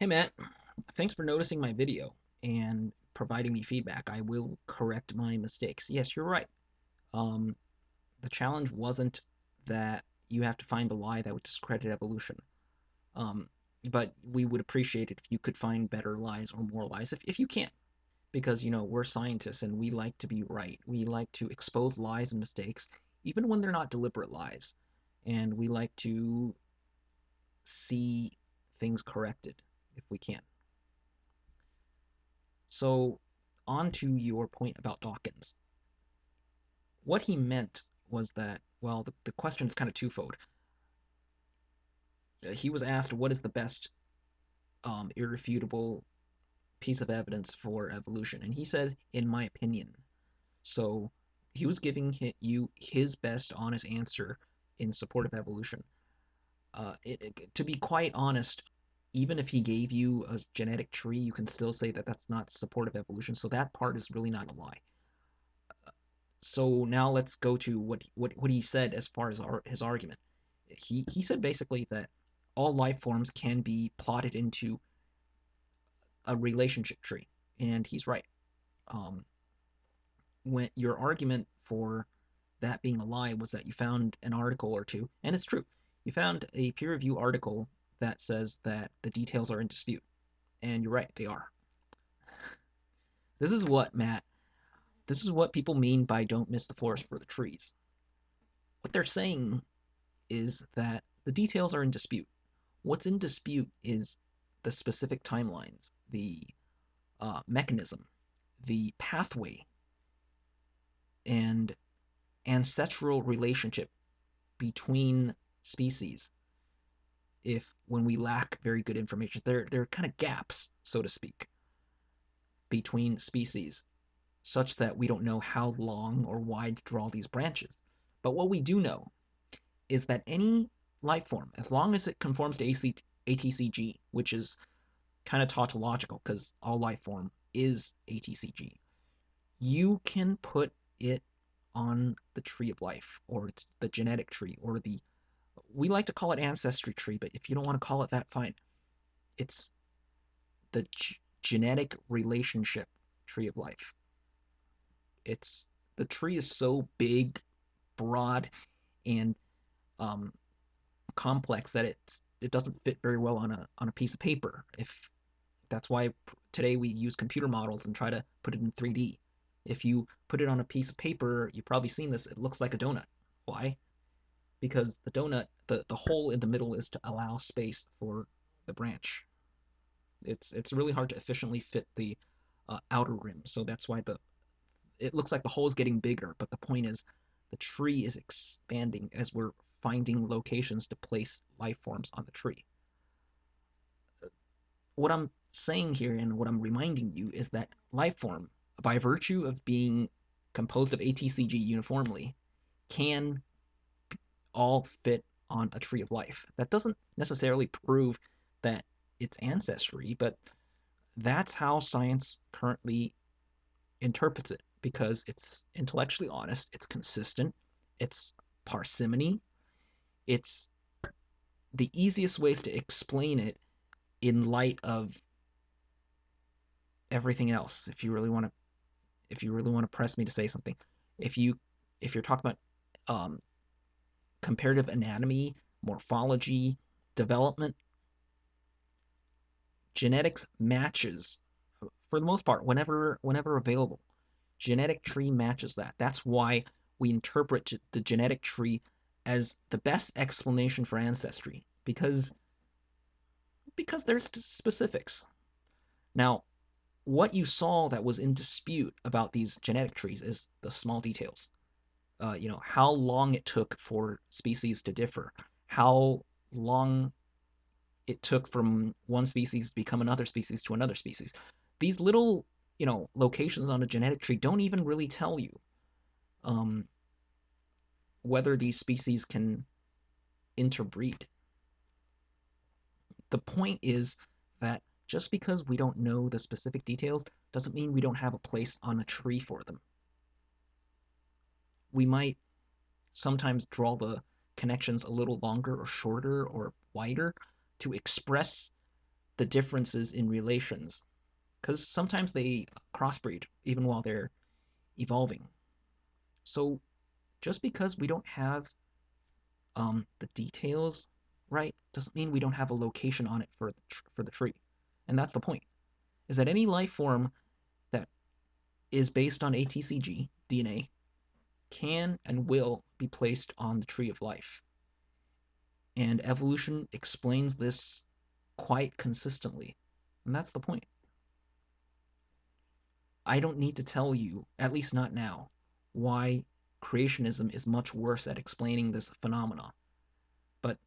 Hey Matt, thanks for noticing my video and providing me feedback. I will correct my mistakes. Yes, you're right. Um, the challenge wasn't that you have to find a lie that would discredit evolution. Um, but we would appreciate it if you could find better lies or more lies if you can. Because, we're scientists and we like to be right. We like to expose lies and mistakes, even when they're not deliberate lies. And we like to see things corrected if we can. So, on to your point about Dawkins. What he meant was that, well, the question is kind of twofold. He was asked, what is the best irrefutable piece of evidence for evolution? And he said, in my opinion. So, he was giving you his best honest answer in support of evolution. To be quite honest, even if he gave you a genetic tree, you can still say that that's not supportive evolution. So that part is really not a lie. So now let's go to what he said as far as his argument. He said basically that all life forms can be plotted into a relationship tree, and he's right. Um, when your argument for that being a lie was that you found an article or two, and it's true. You found a peer review article that says that the details are in dispute, and you're right, they are. This is what, Matt, this is what people mean by don't miss the forest for the trees. What they're saying is that the details are in dispute. What's in dispute is the specific timelines, the mechanism, the pathway, and ancestral relationship between species. If when we lack very good information, there are kind of gaps, so to speak, between species, such that we don't know how long or wide to draw these branches. But what we do know is that any life form, as long as it conforms to ATCG, which is kind of tautological because all life form is ATCG, you can put it on the tree of life or the genetic tree or we like to call it ancestry tree, but if you don't want to call it that, fine. It's the genetic relationship tree of life. It's the tree is so big, broad, and um, complex that it doesn't fit very well on a piece of paper. If That's why today we use computer models and try to put it in 3D. If you put it on a piece of paper, you've probably seen this, it looks like a donut. Why? Because the donut, the hole in the middle is to allow space for the branch. It's really hard to efficiently fit the outer rim, so that's why it looks like the hole is getting bigger, but the point is the tree is expanding as we're finding locations to place life forms on the tree. What I'm saying here and what I'm reminding you is that life form, by virtue of being composed of ATCG uniformly, can all fit on a tree of life. That doesn't necessarily prove that it's ancestry, but that's how science currently interprets it because it's intellectually honest, it's consistent, it's parsimony, it's the easiest ways to explain it in light of everything else. If you really want to press me to say something, if you if you're talking about comparative anatomy, morphology, development, genetics matches for the most part whenever available. Genetic tree matches that. That's why we interpret the genetic tree as the best explanation for ancestry because there's specifics. Now, what you saw that was in dispute about these genetic trees is the small details. How long it took for species to differ, how long it took from one species to become another species to another species. These little, locations on a genetic tree don't even really tell you um, whether these species can interbreed. The point is that just because we don't know the specific details doesn't mean we don't have a place on a tree for them. We might sometimes draw the connections a little longer or shorter or wider to express the differences in relations, because sometimes they crossbreed even while they're evolving. So just because we don't have the details right doesn't mean we don't have a location on it for the tree, and that's the point. Is that any life form that is based on ATCG DNA can and will be placed on the tree of life, and evolution explains this quite consistently, and that's the point. I don't need to tell you, at least not now, why creationism is much worse at explaining this phenomena. But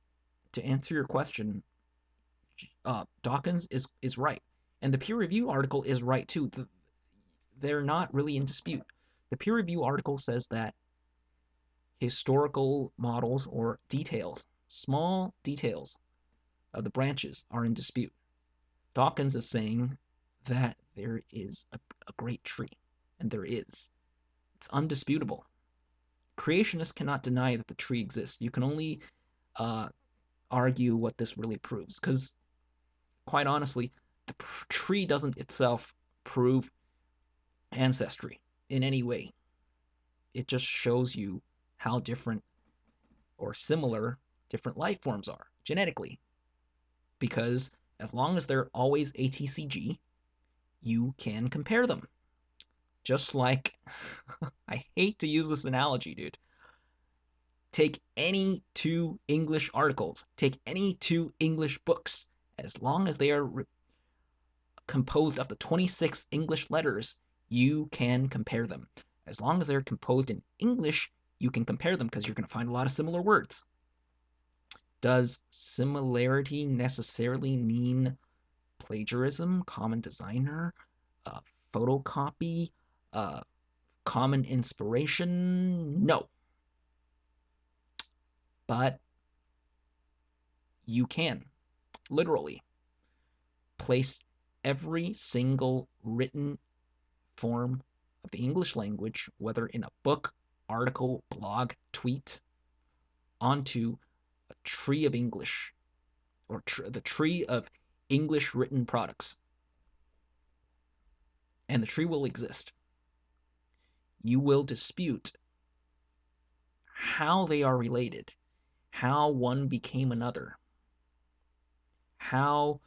to answer your question, Dawkins is right, and the peer review article is right too. They're not really in dispute. The peer review article says that historical models or details, small details of the branches, are in dispute. Dawkins is saying that there is a great tree, and there is. It's undisputable. Creationists cannot deny that the tree exists. You can only uh, argue what this really proves, because quite honestly, the tree doesn't itself prove ancestry in any way. It just shows you how different or similar different life forms are genetically. Because as long as they're always ATCG, you can compare them. Just like, I hate to use this analogy, dude. Take any two English articles, take any two English books, as long as they are composed of the 26 English letters, you can compare them. As long as they're composed in English, you can compare them because you're going to find a lot of similar words. Does similarity necessarily mean plagiarism, common designer, uh, photocopy, uh, common inspiration? No. But you can, literally, place every single written form of the English language, whether in a book, article, blog, tweet, onto a tree of English, or the tree of English written products, and the tree will exist. You will dispute how they are related, how one became another, how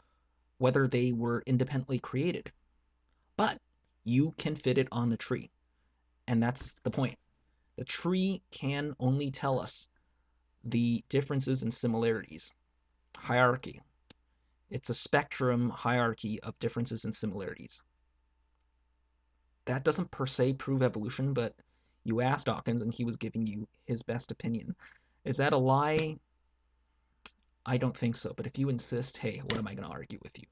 whether they were independently created, but you can fit it on the tree. And that's the point. The tree can only tell us the differences and similarities. Hierarchy. It's a spectrum hierarchy of differences and similarities. That doesn't per se prove evolution, but you asked Dawkins and he was giving you his best opinion. Is that a lie? I don't think so, but if you insist, hey, what am I going to argue with you?